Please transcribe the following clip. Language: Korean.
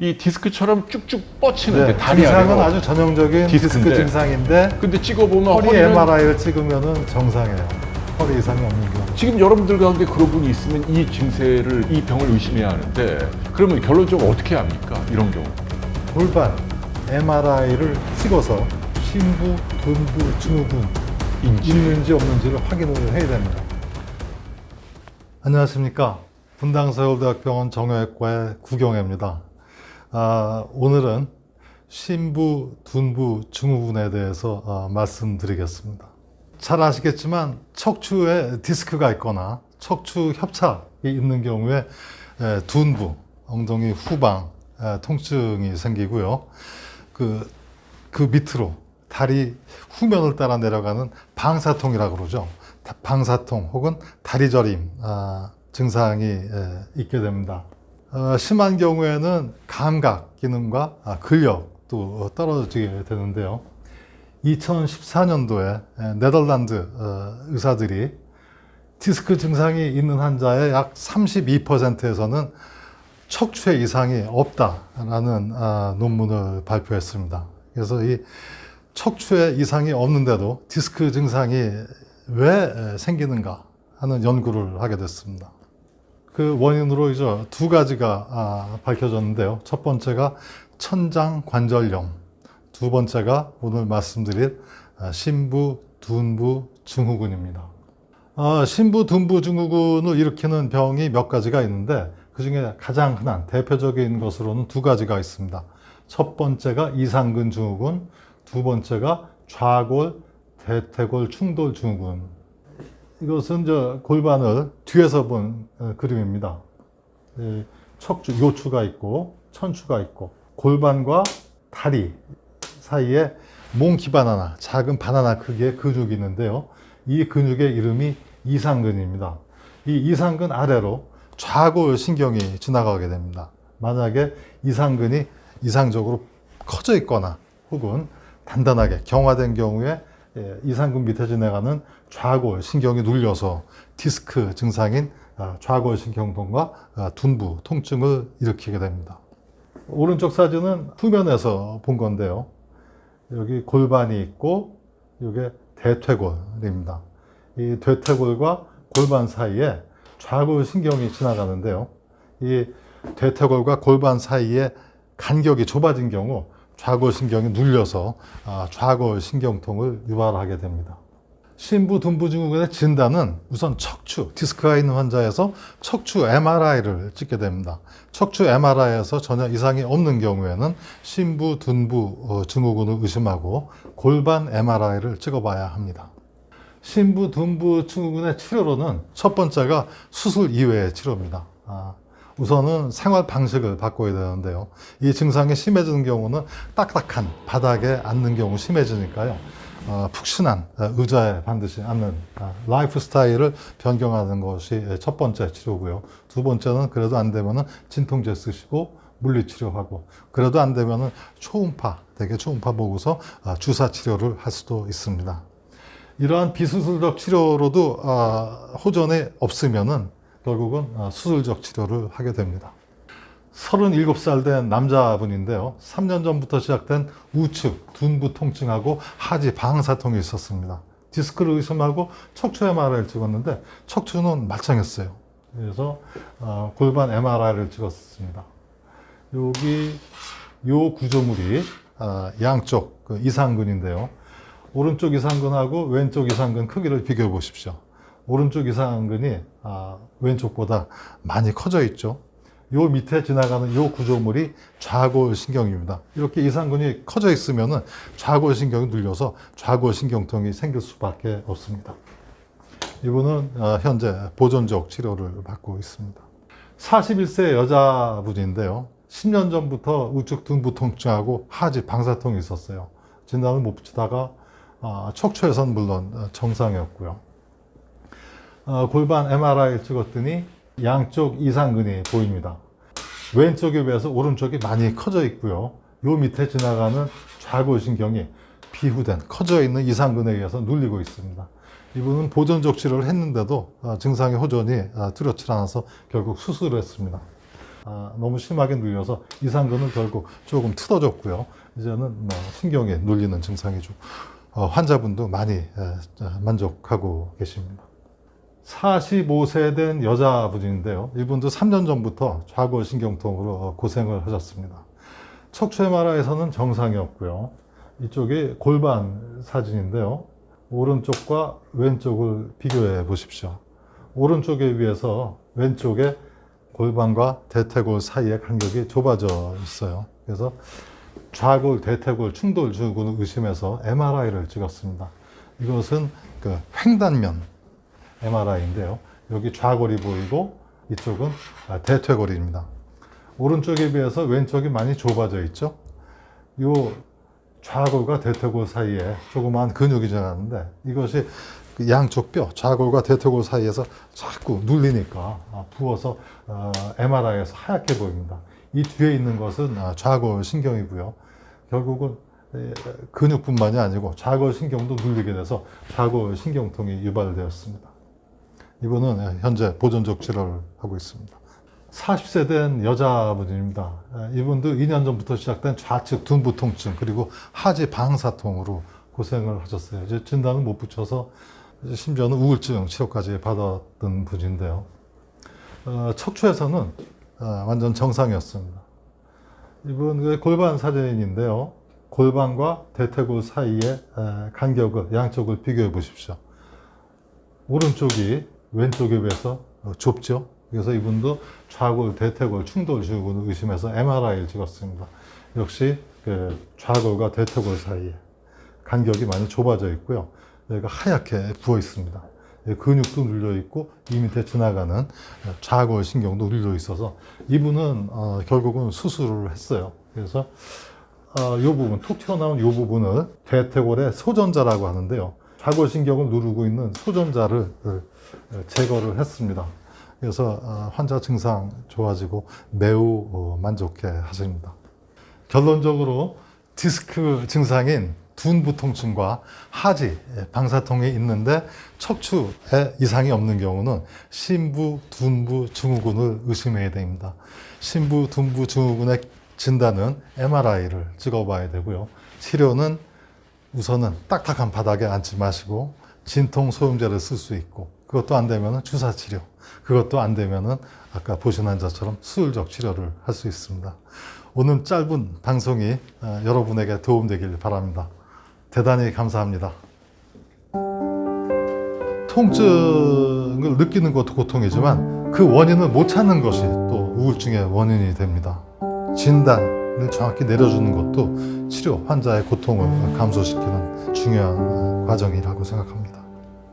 이 디스크처럼 쭉쭉 뻗치는데 네, 다리 증상은 아래로 아주 전형적인 디스크 디스크인데. 증상인데 근데 찍어보면 허리 허리는 MRI를 찍으면 정상이에요. 허리 이상이 없는 경우. 지금 여러분들 가운데 그런 분이 있으면 이 증세를, 이 병을 의심해야 하는데 그러면 결론적으로 어떻게 합니까? 이런 경우. 골반 MRI를 찍어서 심부, 둔부, 증후군 있는지 없는지를 확인을 해야 됩니다. 안녕하십니까. 분당서울대학병원 정형외과의 구경혜입니다. 오늘은 심부, 둔부, 증후군에 대해서 말씀드리겠습니다. 잘 아시겠지만 척추에 디스크가 있거나 척추 협착이 있는 경우에 둔부, 엉덩이 후방 통증이 생기고요. 그 밑으로 다리 후면을 따라 내려가는 방사통이라고 그러죠. 방사통 혹은 다리저림 증상이 있게 됩니다. 심한 경우에는 감각 기능과 근력도 떨어지게 되는데요. 2014년도에 네덜란드 의사들이 디스크 증상이 있는 환자의 약 32%에서는 척추에 이상이 없다라는 논문을 발표했습니다. 그래서 이 척추에 이상이 없는데도 디스크 증상이 왜 생기는가 하는 연구를 하게 됐습니다. 그 원인으로 이제 두 가지가 밝혀졌는데요. 첫 번째가 천장관절염, 두 번째가 오늘 말씀드릴 심부, 둔부 증후군입니다. 심부, 둔부 증후군을 일으키는 병이 몇 가지가 있는데 그 중에 가장 흔한 대표적인 것으로는 두 가지가 있습니다. 첫 번째가 이상근 증후군, 두 번째가 좌골, 대퇴골 충돌 증후군. 이것은 골반을 뒤에서 본 그림입니다. 척추, 요추가 있고 천추가 있고 골반과 다리 사이에 몸 기반 하나, 작은 바나나 크기의 근육이 있는데요. 이 근육의 이름이 이상근입니다. 이 이상근 아래로 좌골 신경이 지나가게 됩니다. 만약에 이상근이 이상적으로 커져 있거나 혹은 단단하게 경화된 경우에 이상근 밑에 지나가는 좌골 신경이 눌려서 디스크 증상인 좌골 신경통과 둔부 통증을 일으키게 됩니다. 오른쪽 사진은 후면에서 본 건데요. 여기 골반이 있고 이게 대퇴골입니다. 이 대퇴골과 골반 사이에 좌골 신경이 지나가는데요. 이 대퇴골과 골반 사이에 간격이 좁아진 경우 좌골 신경이 눌려서 좌골 신경통을 유발하게 됩니다. 심부, 둔부 증후군의 진단은 우선 척추, 디스크가 있는 환자에서 척추 MRI를 찍게 됩니다. 척추 MRI에서 전혀 이상이 없는 경우에는 심부, 둔부 증후군을 의심하고 골반 MRI를 찍어봐야 합니다. 심부, 둔부 증후군의 치료로는 첫 번째가 수술 이외의 치료입니다. 우선은 생활 방식을 바꿔야 되는데요. 이 증상이 심해지는 경우는 딱딱한 바닥에 앉는 경우 심해지니까요. 푹신한 의자에 반드시 앉는 라이프 스타일을 변경하는 것이 첫 번째 치료고요. 두 번째는 그래도 안 되면은 진통제 쓰시고 물리치료하고 그래도 안 되면은 초음파, 대개 초음파 보고서 주사 치료를 할 수도 있습니다. 이러한 비수술적 치료로도 호전이 없으면은 결국은 수술적 치료를 하게 됩니다. 37살 된 남자분인데요. 3년 전부터 시작된 우측, 둔부 통증하고 하지 방사통이 있었습니다. 디스크를 의심하고 척추 MRI를 찍었는데 척추는 말짱했어요. 그래서 골반 MRI를 찍었습니다. 여기 요 구조물이 양쪽 이상근인데요. 오른쪽 이상근하고 왼쪽 이상근 크기를 비교해 보십시오. 오른쪽 이상근이 왼쪽보다 많이 커져 있죠. 요 밑에 지나가는 요 구조물이 좌골 신경입니다. 이렇게 이상근이 커져 있으면 좌골 신경이 눌려서 좌골 신경통이 생길 수밖에 없습니다. 이분은 현재 보존적 치료를 받고 있습니다. 41세 여자분인데요. 10년 전부터 우측 둔부 통증하고 하지 방사통이 있었어요. 진단을 못 붙이다가 척추에선 물론 정상이었고요. 골반 MRI 찍었더니 양쪽 이상근이 보입니다. 왼쪽에 비해서 오른쪽이 많이 커져 있고요. 요 밑에 지나가는 좌골신경이 비후된 커져 있는 이상근에 의해서 눌리고 있습니다. 이분은 보존적 치료를 했는데도 증상의 호전이 뚜렷지 않아서 결국 수술을 했습니다. 너무 심하게 눌려서 이상근은 결국 조금 틀어졌고요. 이제는 뭐 신경에 눌리는 증상이죠. 환자분도 많이 만족하고 계십니다. 45세 된 여자분인데요. 이분도 3년 전부터 좌골신경통으로 고생을 하셨습니다. 척추 MRI에서는 정상이었고요. 이쪽이 골반 사진인데요. 오른쪽과 왼쪽을 비교해 보십시오. 오른쪽에 비해서 왼쪽에 골반과 대퇴골 사이의 간격이 좁아져 있어요. 그래서 좌골, 대퇴골 충돌 증후군을 의심해서 MRI를 찍었습니다. 이것은 그 횡단면 MRI인데요. 여기 좌골이 보이고 이쪽은 대퇴골입니다. 오른쪽에 비해서 왼쪽이 많이 좁아져 있죠. 이 좌골과 대퇴골 사이에 조그마한 근육이 지나가는데 이것이 그 양쪽 뼈, 좌골과 대퇴골 사이에서 자꾸 눌리니까 부어서 MRI에서 하얗게 보입니다. 이 뒤에 있는 것은 좌골 신경이고요. 결국은 근육뿐만이 아니고 좌골 신경도 눌리게 돼서 좌골 신경통이 유발되었습니다. 이분은 현재 보존적 치료를 하고 있습니다. 40세 된 여자분입니다. 이분도 2년 전부터 시작된 좌측 둔부 통증 그리고 하지 방사통으로 고생을 하셨어요. 이제 진단은 못 붙여서 심지어는 우울증 치료까지 받았던 분인데요. 척추에서는 완전 정상이었습니다. 이분 골반 사진인데요. 골반과 대퇴골 사이의 간격을 양쪽을 비교해 보십시오. 오른쪽이 왼쪽에 비해서 좁죠. 그래서 이분도 좌골, 대퇴골 충돌 증후군을 의심해서 MRI를 찍었습니다. 역시 그 좌골과 대퇴골 사이에 간격이 많이 좁아져 있고요. 여기가 하얗게 부어 있습니다. 근육도 눌려 있고 이 밑에 지나가는 좌골 신경도 눌려 있어서 이분은 결국은 수술을 했어요. 그래서 이 부분, 톡 튀어나온 이 부분을 대퇴골의 소전자라고 하는데요. 좌골 신경을 누르고 있는 소전자를 제거를 했습니다. 그래서 환자 증상 좋아지고 매우 만족해 하십니다. 결론적으로 디스크 증상인 둔부 통증과 하지, 방사통이 있는데 척추에 이상이 없는 경우는 신부, 둔부 증후군을 의심해야 됩니다. 신부, 둔부 증후군의 진단은 MRI를 찍어봐야 되고요. 치료는 우선은 딱딱한 바닥에 앉지 마시고 진통 소염제를 쓸 수 있고 그것도 안 되면 주사 치료, 그것도 안 되면 아까 보신 환자처럼 수술적 치료를 할 수 있습니다. 오늘 짧은 방송이 여러분에게 도움되길 바랍니다. 대단히 감사합니다. 통증을 느끼는 것도 고통이지만 그 원인을 못 찾는 것이 또 우울증의 원인이 됩니다. 진단을 정확히 내려주는 것도 치료, 환자의 고통을 감소시키는 중요한 과정이라고 생각합니다.